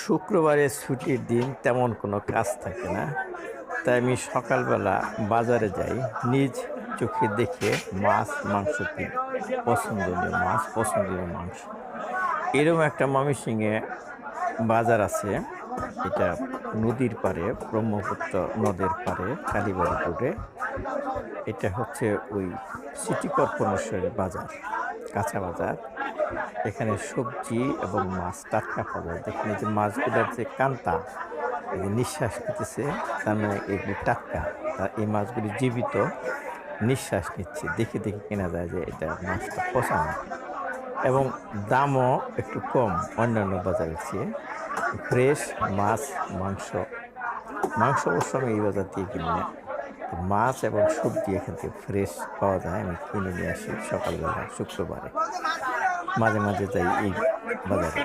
শুক্রবারে ছুটির দিন তেমন কোনো কাজ থাকে না, তাই আমি সকালবেলা বাজারে যাই। নিজ চোখে দেখে মাছ মাংস কিনি। পছন্দনীয় মাছ, পছন্দনীয় মাংস। এরকম একটা ময়মনসিংহে বাজার আছে। এটা নদীর পাড়ে, ব্রহ্মপুত্র নদের পাড়ে, কালীবাড়ি রোডে। এটা হচ্ছে ওই সিটি কর্পোরেশনের বাজার, কাঁচা বাজার। এখানে সবজি এবং মাছ টাটকা পাওয়া যায়। দেখুন এই যে মাছগুলোর যে কান্তা, এই যে নিঃশ্বাস নিতেছে, তার মানে এগুলি টাটকা। এই মাছগুলি জীবিত, নিঃশ্বাস নিচ্ছে। দেখে দেখে কেনা যায় যে এটা মাছটা পচা না। এবং দামও একটু কম অন্যান্য বাজারের চেয়ে। ফ্রেশ মাছ, মাংস। মাংস অবশ্য আমি এই বাজার দিয়ে কিনি না। তো মাছ এবং সবজি এখান থেকে ফ্রেশ পাওয়া যায়। আমি কিনে নিয়ে আসি সকালবেলা শুক্রবারে। মাঝে মাঝে যাই এই বাজারে।